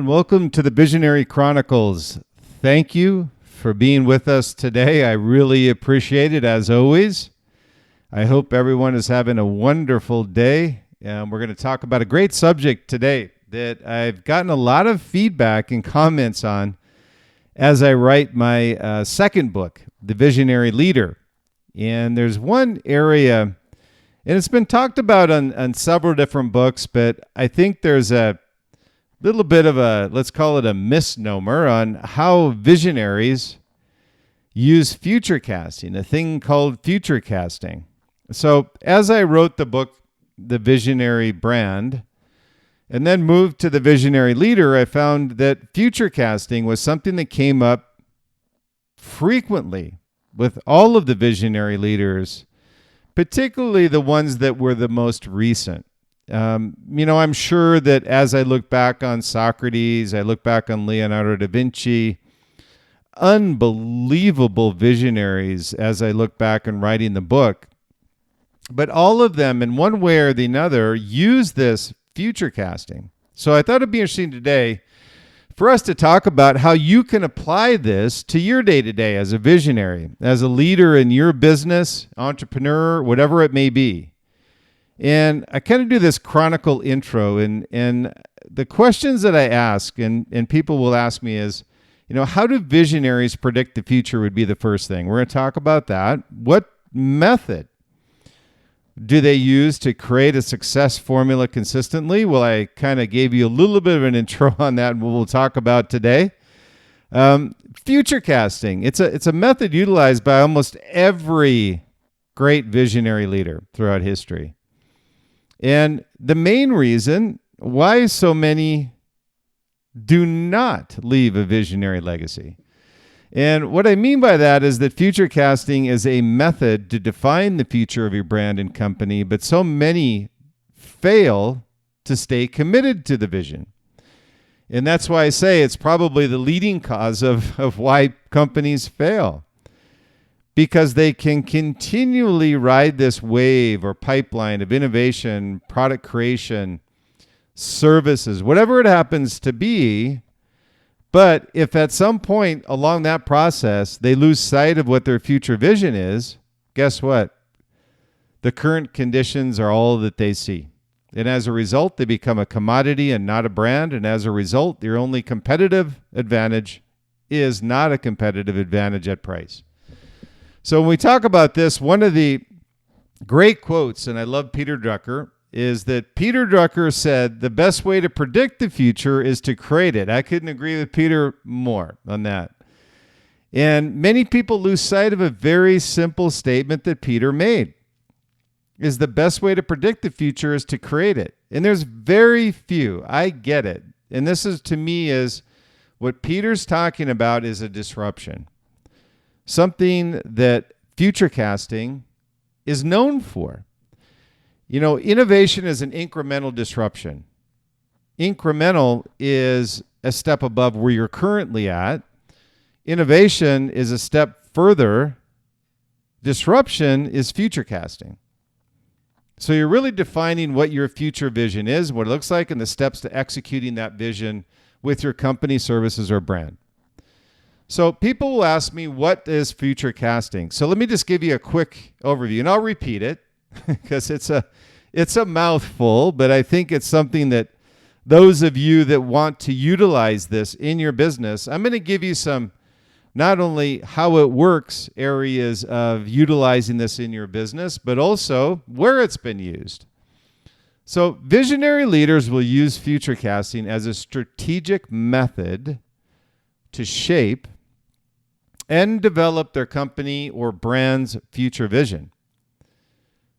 and welcome to the Visionary Chronicles. Thank you for being with us today. I really appreciate it, as always. I hope everyone is having a wonderful day. We're going to talk about a great subject today that I've gotten a lot of feedback and comments on as I write my second book, The Visionary Leader. And there's one area, and it's been talked about on several different books, but I think there's a little bit of a, let's call it a misnomer on how visionaries use futurecasting, a thing called futurecasting. So as I wrote the book, The Visionary Brand, and then moved to The Visionary Leader, I found that futurecasting was something that came up frequently with all of the visionary leaders, particularly the ones that were the most recent. I'm sure that as I look back on Socrates, I look back on Leonardo da Vinci, unbelievable visionaries as I look back and writing the book. But all of them, in one way or the other, use this futurecasting. So I thought it'd be interesting today for us to talk about how you can apply this to your day-to-day as a visionary, as a leader in your business, entrepreneur, whatever it may be. And I kind of do this Chronicle Intro, and the questions that I ask, and people will ask me is, how do visionaries predict the future would be the first thing. We're going to talk about that. What method do they use to create a success formula consistently? Well, I kind of gave you a little bit of an intro on that, and we'll talk about today. Futurecasting. It's a method utilized by almost every great visionary leader throughout history. And the main reason why so many do not leave a visionary legacy. And what I mean by that is that futurecasting is a method to define the future of your brand and company, but so many fail to stay committed to the vision. And that's why I say it's probably the leading cause of why companies fail. Because they can continually ride this wave or pipeline of innovation, product creation, services, whatever it happens to be. But if at some point along that process, they lose sight of what their future vision is, guess what? The current conditions are all that they see. And as a result, they become a commodity and not a brand. And as a result, your only competitive advantage is not a competitive advantage at price. So when we talk about this, one of the great quotes, and I love Peter Drucker, is that Peter Drucker said, the best way to predict the future is to create it. I couldn't agree with Peter more on that. And many people lose sight of a very simple statement that Peter made, is the best way to predict the future is to create it. And there's very few, I get it. And this is, to me, is what Peter's talking about is a disruption. Something that futurecasting is known for. Innovation is an incremental disruption. Incremental is a step above where you're currently at. Innovation is a step further. Disruption is futurecasting. So you're really defining what your future vision is, what it looks like, and the steps to executing that vision with your company, services, or brand. So people will ask me, what is futurecasting? So let me just give you a quick overview, and I'll repeat it because it's a mouthful, but I think it's something that those of you that want to utilize this in your business, I'm going to give you some, not only how it works, areas of utilizing this in your business, but also where it's been used. So visionary leaders will use futurecasting as a strategic method to shape and develop their company or brand's future vision.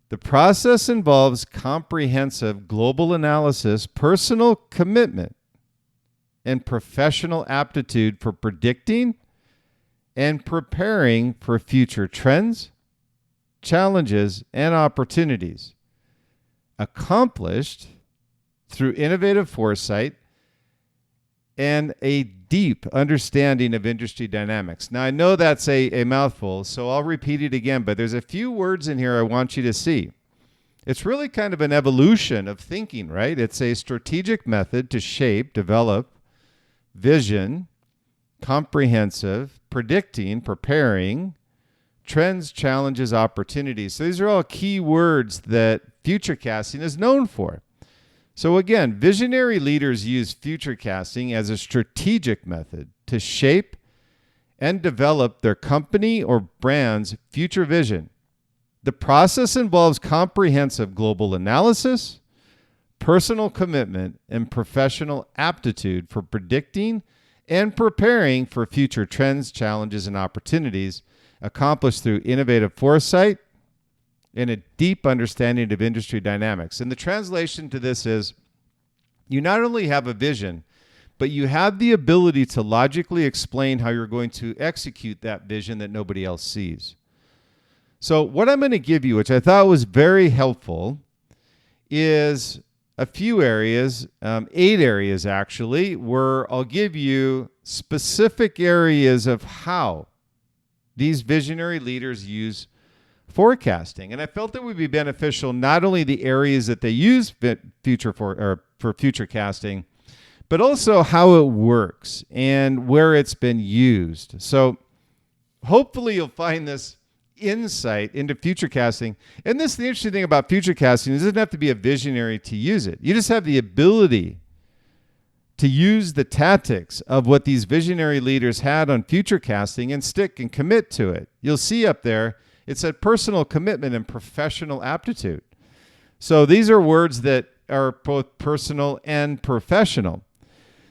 The process involves comprehensive global analysis, personal commitment, and professional aptitude for predicting and preparing for future trends, challenges, and opportunities, accomplished through innovative foresight and a deep understanding of industry dynamics. Now, I know that's a mouthful, so I'll repeat it again, but there's a few words in here I want you to see. It's really kind of an evolution of thinking, right? It's a strategic method to shape, develop, vision, comprehensive, predicting, preparing, trends, challenges, opportunities. So these are all key words that Futurecasting is known for. So again, visionary leaders use Futurecasting as a strategic method to shape and develop their company or brand's future vision. The process involves comprehensive global analysis, personal commitment, and professional aptitude for predicting and preparing for future trends, challenges, and opportunities, accomplished through innovative foresight and a deep understanding of industry dynamics. And the translation to this is, you not only have a vision, but you have the ability to logically explain how you're going to execute that vision that nobody else sees. So what I'm going to give you, which I thought was very helpful, is a few areas, 8 areas actually, where I'll give you specific areas of how these visionary leaders use forecasting. And I felt it would be beneficial not only the areas that they use for Futurecasting, but also how it works and where it's been used. So hopefully you'll find this insight into Futurecasting. And the interesting thing about Futurecasting is it doesn't have to be a visionary to use it. You just have the ability to use the tactics of what these visionary leaders had on Futurecasting and stick and commit to it. You'll see up there, it said personal commitment and professional aptitude. So these are words that are both personal and professional.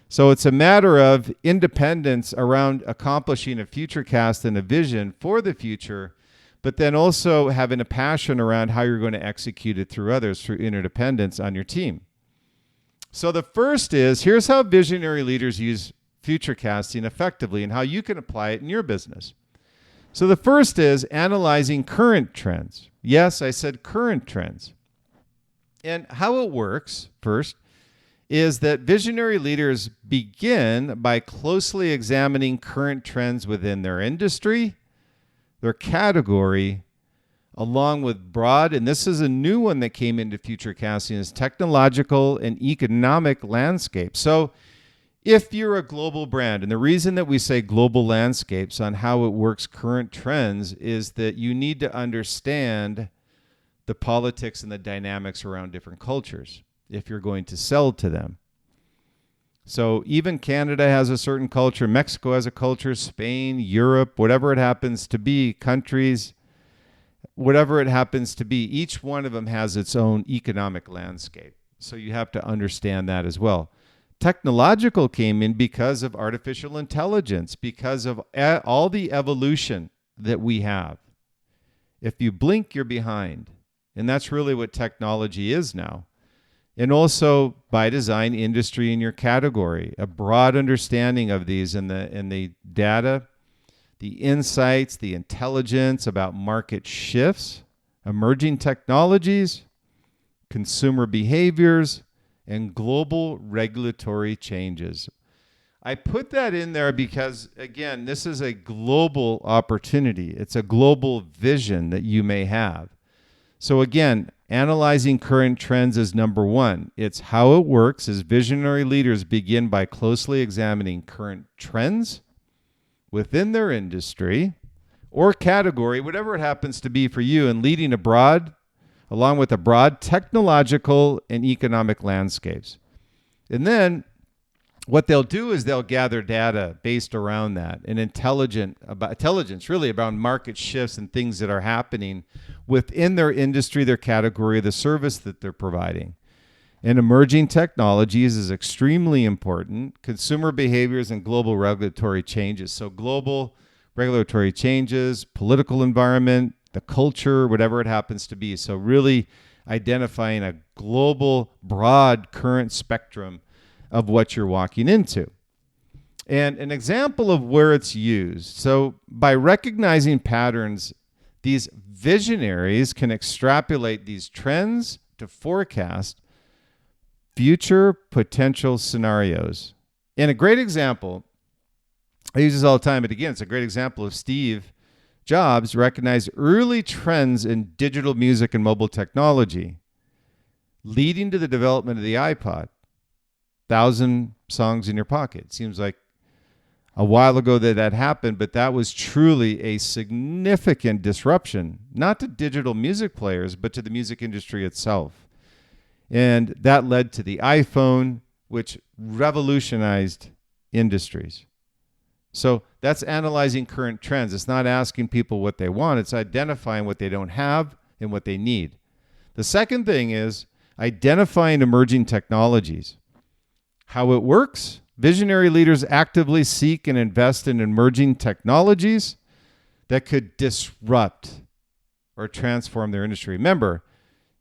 So it's a matter of independence around accomplishing a futurecast and a vision for the future, but then also having a passion around how you're going to execute it through others, through interdependence on your team. So the first is, here's how visionary leaders use futurecasting effectively and how you can apply it in your business. So the first is analyzing current trends. Yes, I said current trends. And how it works, first, is that visionary leaders begin by closely examining current trends within their industry, their category, along with broad, and this is a new one that came into Futurecasting, is technological and economic landscape. So if you're a global brand, and the reason that we say global landscapes on how it works current trends is that you need to understand the politics and the dynamics around different cultures if you're going to sell to them. So even Canada has a certain culture, Mexico has a culture, Spain, Europe, whatever it happens to be, countries, whatever it happens to be, each one of them has its own economic landscape. So you have to understand that as well. Technological came in because of artificial intelligence, because of all the evolution that we have. If you blink, you're behind. And that's really what technology is now. And also, by design, industry in your category, a broad understanding of these and the data, the insights, the intelligence about market shifts, emerging technologies, consumer behaviors, and global regulatory changes. I put that in there because, again, this is a global opportunity. It's a global vision that you may have. So again, analyzing current trends is number one. It's how it works as visionary leaders begin by closely examining current trends within their industry or category, whatever it happens to be for you, and leading along with a broad technological and economic landscapes. And then what they'll do is they'll gather data based around that and intelligence really about market shifts and things that are happening within their industry, their category, the service that they're providing. And emerging technologies is extremely important. Consumer behaviors and global regulatory changes. So global regulatory changes, political environment, the culture, whatever it happens to be. So really identifying a global, broad current spectrum of what you're walking into. And an example of where it's used. So by recognizing patterns, these visionaries can extrapolate these trends to forecast future potential scenarios. And a great example, I use this all the time, but again, it's a great example of Steve Jobs recognized early trends in digital music and mobile technology, leading to the development of the iPod. 1,000 songs in your pocket. It seems like a while ago that happened, but that was truly a significant disruption, not to digital music players, but to the music industry itself. And that led to the iPhone, which revolutionized industries. So that's analyzing current trends. It's not asking people what they want. It's identifying what they don't have and what they need. The second thing is identifying emerging technologies. How it works: visionary leaders actively seek and invest in emerging technologies that could disrupt or transform their industry. Remember,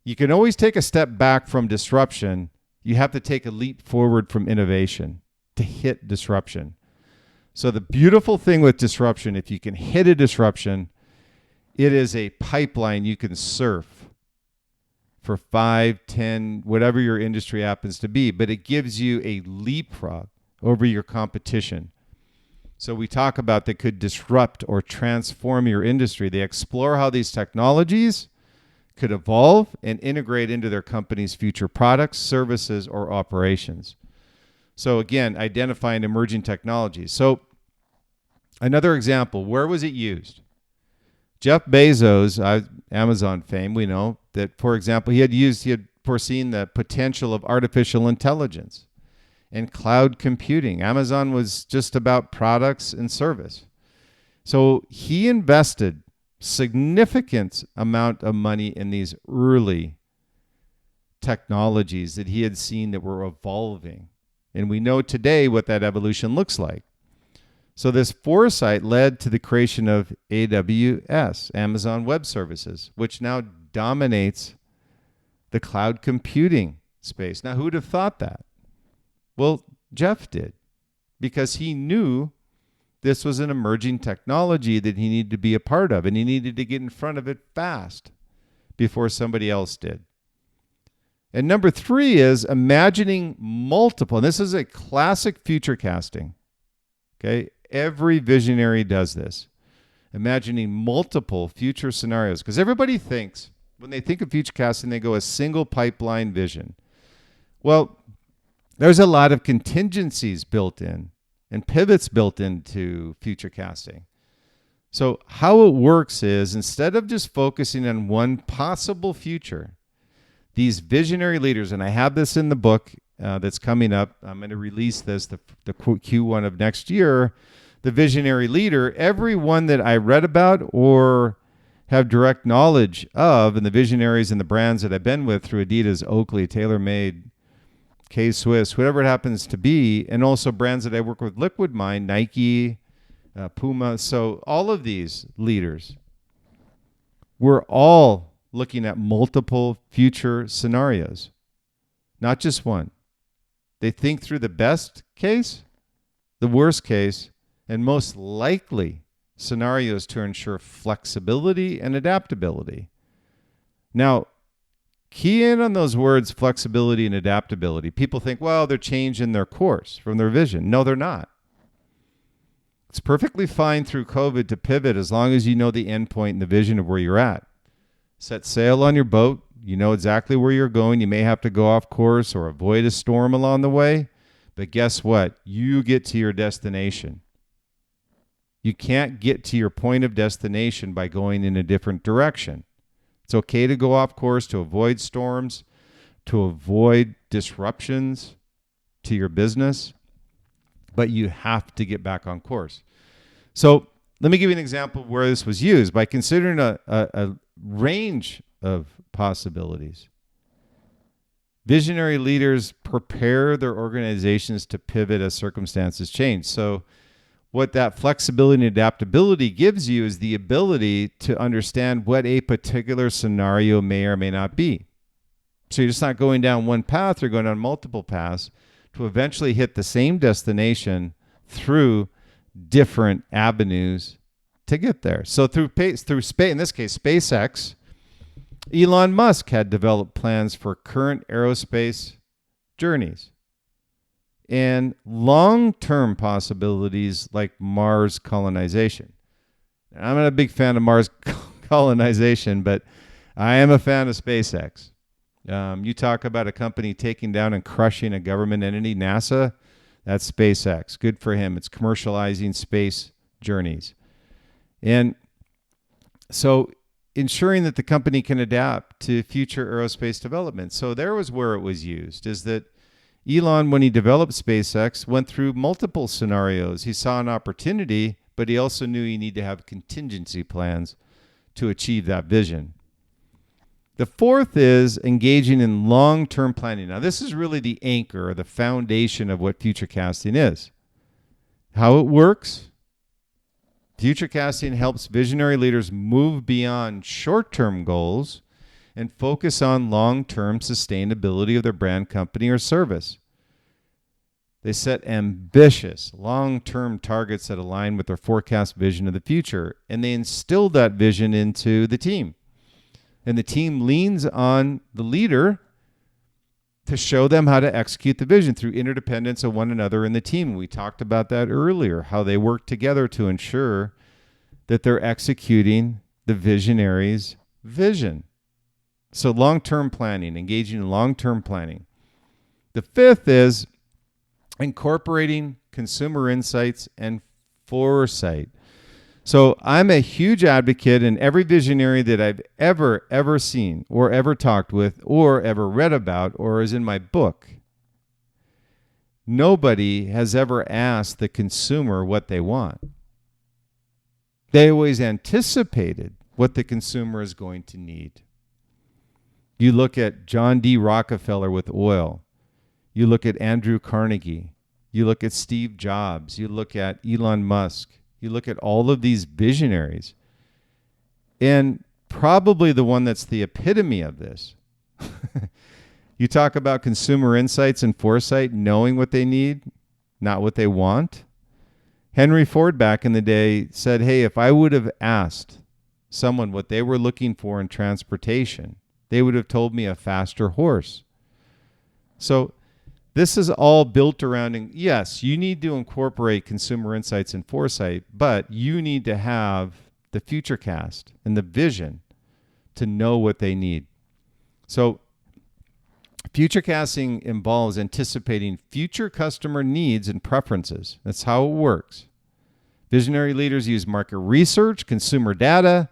you can always take a step back from disruption. You have to take a leap forward from innovation to hit disruption. So the beautiful thing with disruption, if you can hit a disruption, it is a pipeline you can surf for 5, 10, whatever your industry happens to be, but it gives you a leapfrog over your competition. So we talk about that could disrupt or transform your industry. They explore how these technologies could evolve and integrate into their company's future products, services, or operations. So again, identifying emerging technologies. So another example, where was it used? Jeff Bezos, Amazon fame, we know that, for example, he had foreseen the potential of artificial intelligence and cloud computing. Amazon was just about products and service. So he invested significant amount of money in these early technologies that he had seen that were evolving. And we know today what that evolution looks like. So this foresight led to the creation of AWS, Amazon Web Services, which now dominates the cloud computing space. Now, who would have thought that? Well, Jeff did, because he knew this was an emerging technology that he needed to be a part of, and he needed to get in front of it fast before somebody else did. And number 3 is imagining multiple. And this is a classic futurecasting. Okay, every visionary does this. Imagining multiple future scenarios, because everybody thinks, when they think of futurecasting, they go a single pipeline vision. Well, there's a lot of contingencies built in and pivots built into futurecasting. So how it works is, instead of just focusing on one possible future, these visionary leaders, and I have this in the book that's coming up. I'm going to release this the Q1 of next year. The visionary leader, everyone that I read about or have direct knowledge of, and the visionaries and the brands that I've been with through Adidas, Oakley, TaylorMade, K-Swiss, whatever it happens to be, and also brands that I work with, Liquid Mind, Nike, Puma. So all of these leaders, we're all looking at multiple future scenarios, not just one. They think through the best case, the worst case, and most likely scenarios to ensure flexibility and adaptability. Now, key in on those words, flexibility and adaptability. People think, well, they're changing their course from their vision. No, they're not. It's perfectly fine through COVID to pivot as long as you know the end point and the vision of where you're at. Set sail on your boat. You know exactly where you're going. You may have to go off course or avoid a storm along the way. But guess what? You get to your destination. You can't get to your point of destination by going in a different direction. It's okay to go off course, to avoid storms, to avoid disruptions to your business, but you have to get back on course. So let me give you an example of where this was used. By considering a range of possibilities, visionary leaders prepare their organizations to pivot as circumstances change. So what that flexibility and adaptability gives you is the ability to understand what a particular scenario may or may not be. So you're just not going down one path, you're going down multiple paths to eventually hit the same destination through different avenues to get there. So through space, in this case, SpaceX, Elon Musk had developed plans for current aerospace journeys and long-term possibilities like Mars colonization. I'm not a big fan of Mars colonization, but I am a fan of SpaceX. You talk about a company taking down and crushing a government entity, NASA. That's SpaceX. Good for him. It's commercializing space journeys. And so ensuring that the company can adapt to future aerospace development. So there was where it was used, is that Elon, when he developed SpaceX, went through multiple scenarios. He saw an opportunity, but he also knew he needed to have contingency plans to achieve that vision. The fourth is engaging in long-term planning. Now, this is really the anchor or the foundation of what futurecasting is. How it works. Futurecasting helps visionary leaders move beyond short-term goals and focus on long-term sustainability of their brand, company, or service. They set ambitious long-term targets that align with their forecast vision of the future, and they instill that vision into the team. And the team leans on the leader to show them how to execute the vision through interdependence of one another in the team. We talked about that earlier, how they work together to ensure that they're executing the visionary's vision. So long-term planning, engaging in long-term planning. The fifth is incorporating consumer insights and foresight. So I'm a huge advocate, and every visionary that I've ever seen or ever talked with or ever read about or is in my book, nobody has ever asked the consumer what they want. They always anticipated what the consumer is going to need. You look at John D. Rockefeller with oil. You look at Andrew Carnegie. You look at Steve Jobs. You look at Elon Musk. You look at all of these visionaries. And probably the one that's the epitome of this. You talk about consumer insights and foresight, knowing what they need, not what they want. Henry Ford back in the day said, hey, if I would have asked someone what they were looking for in transportation, they would have told me a faster horse. So this is all built around, yes, you need to incorporate consumer insights and foresight, but you need to have the futurecast and the vision to know what they need. So futurecasting involves anticipating future customer needs and preferences. That's how it works. Visionary leaders use market research, consumer data,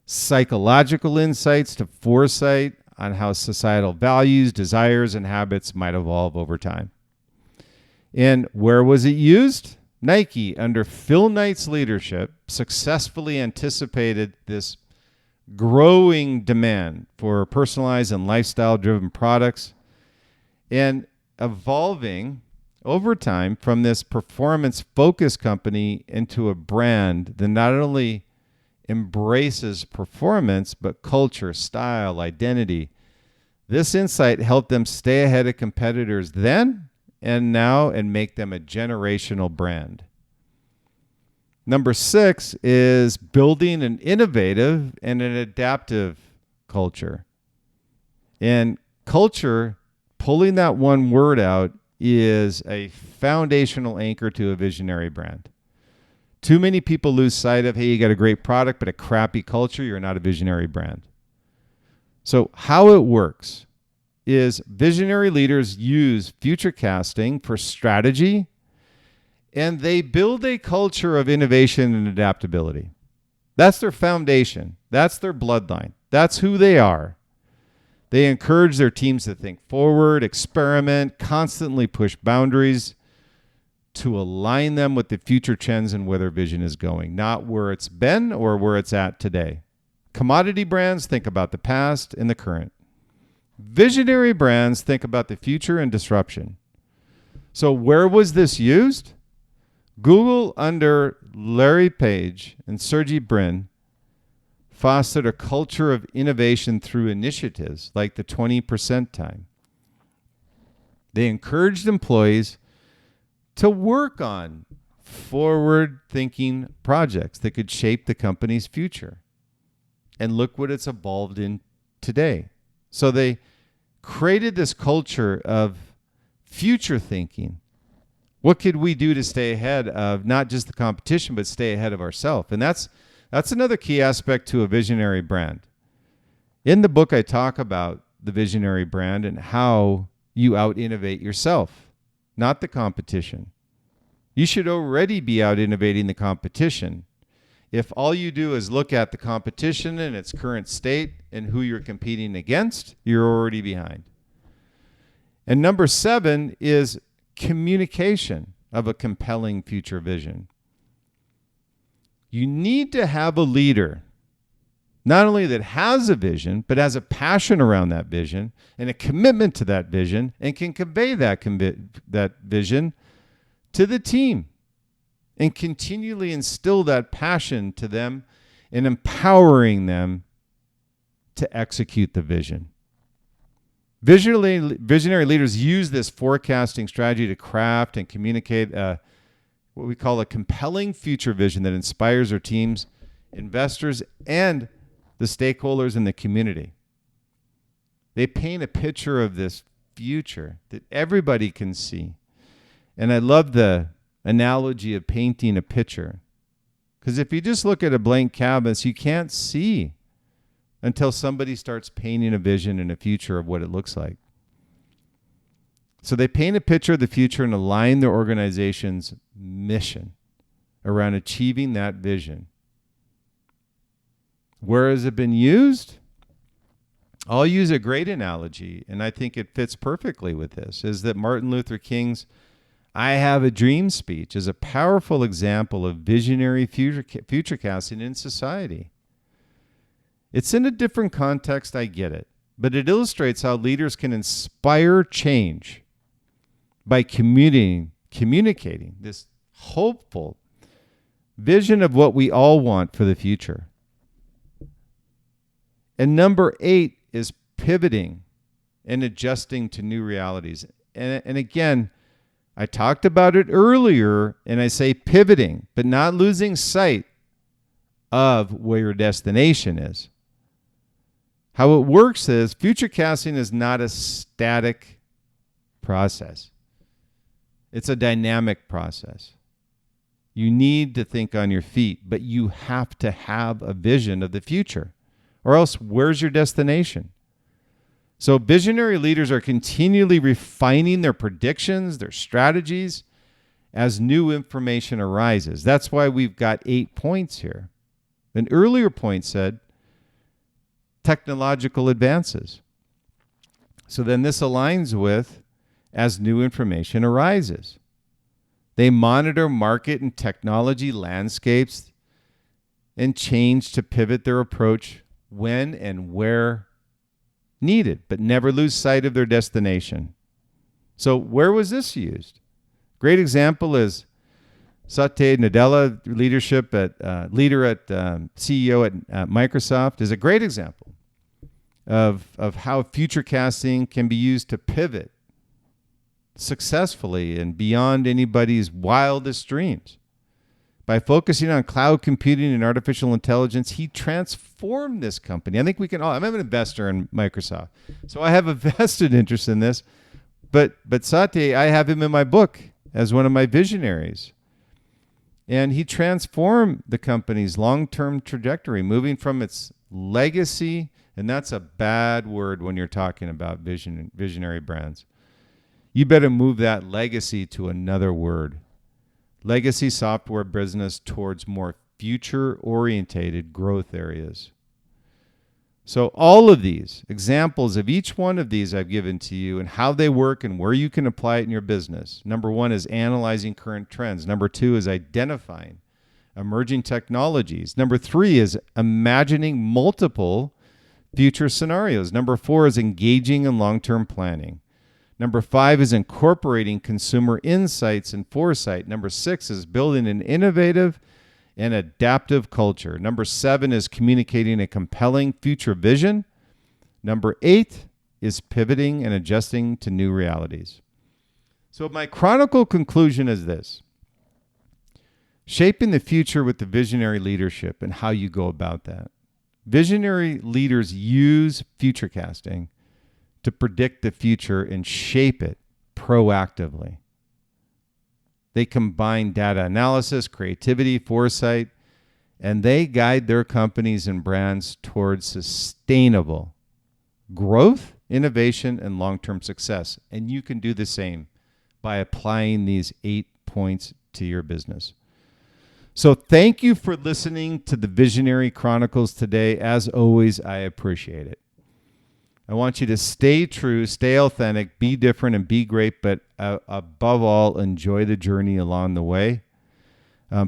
psychological insights to foresight on how societal values, desires, and habits might evolve over time. And where was it used? Nike, under Phil Knight's leadership, successfully anticipated this growing demand for personalized and lifestyle-driven products and evolving over time from this performance-focused company into a brand that not only embraces performance, but culture, style, identity. This insight helped them stay ahead of competitors then and now and make them a generational brand. Number 6 is building an innovative and an adaptive culture. And culture, pulling that one word out, is a foundational anchor to a visionary brand. Too many people lose sight of, hey, you got a great product, but a crappy culture, you're not a visionary brand. So how it works is visionary leaders use futurecasting for strategy, and they build a culture of innovation and adaptability. That's their foundation. That's their bloodline. That's who they are. They encourage their teams to think forward, experiment, constantly push boundaries, to align them with the future trends and where their vision is going, not where it's been or where it's at today. Commodity brands think about the past and the current. Visionary brands think about the future and disruption. So where was this used? Google, under Larry Page and Sergey Brin, fostered a culture of innovation through initiatives like the 20% time. They encouraged employees to work on forward-thinking projects that could shape the company's future. And look what it's evolved in today. So they created this culture of future thinking. What could we do to stay ahead of not just the competition, but stay ahead of ourselves? And that's another key aspect to a visionary brand. In the book, I talk about the visionary brand and how you out-innovate yourself. not the competition. You should already be out innovating the competition. If all you do is look at the competition in its current state and who you're competing against, you're already behind. And number 7 is communication of a compelling future vision. You need to have a leader, not only that has a vision, but has a passion around that vision and a commitment to that vision and can convey that vision to the team and continually instill that passion to them and empowering them to execute the vision. Visionary leaders use this forecasting strategy to craft and communicate what we call a compelling future vision that inspires their teams, investors, and the stakeholders in the community. They paint a picture of this future that everybody can see. And I love the analogy of painting a picture. Because if you just look at a blank canvas, you can't see until somebody starts painting a vision and a future of what it looks like. So they paint a picture of the future and align their organization's mission around achieving that vision. Where has it been used? I'll use a great analogy, and I think it fits perfectly with this, is that Martin Luther King's I Have a Dream speech is a powerful example of visionary futurecasting in society. It's in a different context, I get it, but it illustrates how leaders can inspire change by communicating this hopeful vision of what we all want for the future. And number 8 is pivoting and adjusting to new realities. And again, I talked about it earlier, and I say pivoting, but not losing sight of where your destination is. How it works is futurecasting is not a static process. It's a dynamic process. You need to think on your feet, but you have to have a vision of the future, or else where's your destination? So visionary leaders are continually refining their predictions, their strategies, as new information arises. That's why we've got 8 points here. An earlier point said technological advances. So then this aligns with as new information arises. They monitor market and technology landscapes and change to pivot their approach when and where needed, but never lose sight of their destination. So where was this used? Great example is Satya Nadella, leader at CEO at Microsoft, is a great example of how futurecasting can be used to pivot successfully and beyond anybody's wildest dreams. By focusing on cloud computing and artificial intelligence, he transformed this company. I think we can all, I'm an investor in Microsoft, so I have a vested interest in this. But Satya, I have him in my book as one of my visionaries. And he transformed the company's long-term trajectory, moving from its legacy, and that's a bad word when you're talking about visionary brands. You better move that legacy to another word. Legacy software business towards more future-orientated growth areas. So all of these, examples of each one of these I've given to you and how they work and where you can apply it in your business. Number 1 is analyzing current trends. Number 2 is identifying emerging technologies. Number 3 is imagining multiple future scenarios. Number 4 is engaging in long-term planning. Number 5 is incorporating consumer insights and foresight. Number 6 is building an innovative and adaptive culture. Number 7 is communicating a compelling future vision. Number 8 is pivoting and adjusting to new realities. So my Chronicle conclusion is this: shaping the future with the visionary leadership and how you go about that. Visionary leaders use futurecasting to predict the future and shape it proactively. They combine data analysis, creativity, foresight, and they guide their companies and brands towards sustainable growth, innovation, and long-term success. And you can do the same by applying these 8 points to your business. So thank you for listening to the Visionary Chronicles today. As always, I appreciate it. I want you to stay true, stay authentic, be different, and be great, but above all, enjoy the journey along the way.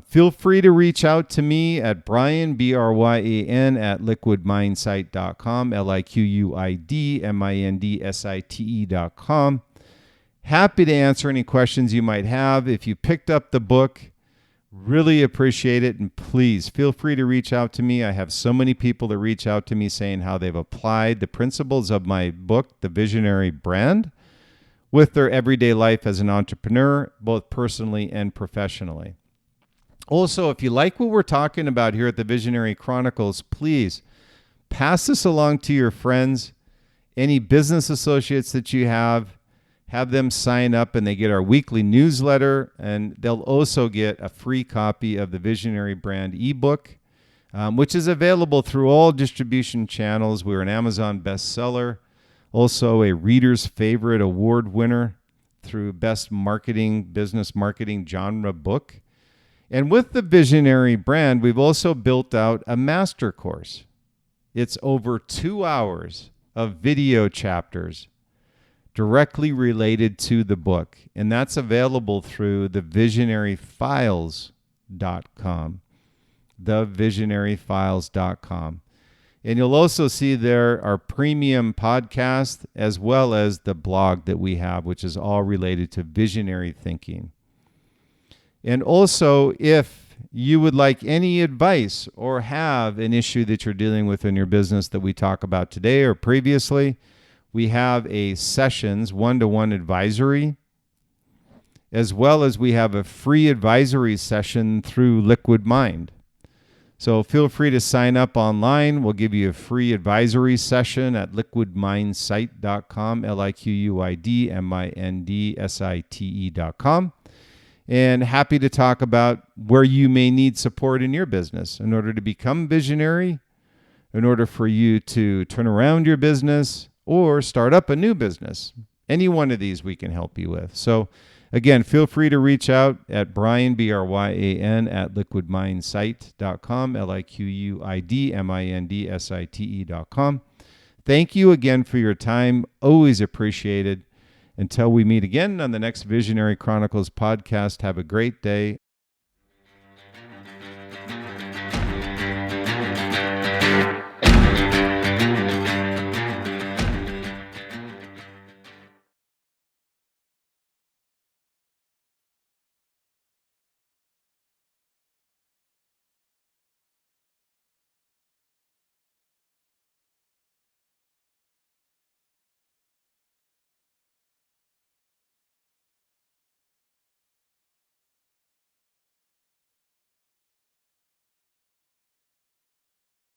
Feel free to reach out to me at Bryan, Bryan, at liquidmindsite.com, liquidmindsite.com. Happy to answer any questions you might have. If you picked up the book, really appreciate it. And please feel free to reach out to me. I have so many people that reach out to me saying how they've applied the principles of my book, The Visionary Brand, with their everyday life as an entrepreneur, both personally and professionally. Also, if you like what we're talking about here at the Visionary Chronicles, please pass this along to your friends, any business associates that you have them sign up, and they get our weekly newsletter, and they'll also get a free copy of the Visionary Brand ebook, which is available through all distribution channels. We're an Amazon bestseller, also a Reader's Favorite Award winner through Best Business Marketing Genre Book. And with the Visionary Brand, we've also built out a master course. It's over 2 hours of video chapters directly related to the book. And that's available through thevisionaryfiles.com. Thevisionaryfiles.com. And you'll also see there our premium podcast as well as the blog that we have, which is all related to visionary thinking. And also, if you would like any advice or have an issue that you're dealing with in your business that we talk about today or previously, we have a sessions one-to-one advisory, as well as we have a free advisory session through Liquid Mind. So feel free to sign up online. We'll give you a free advisory session at liquidmindsite.com, liquidmindsite.com. And happy to talk about where you may need support in your business in order to become visionary, in order for you to turn around your business, or start up a new business. Any one of these we can help you with. So again, feel free to reach out at Bryan, Bryan, at liquidmindsite.com, liquidmindsite.com. Thank you again for your time. Always appreciated. Until we meet again on the next Visionary Chronicles podcast, have a great day.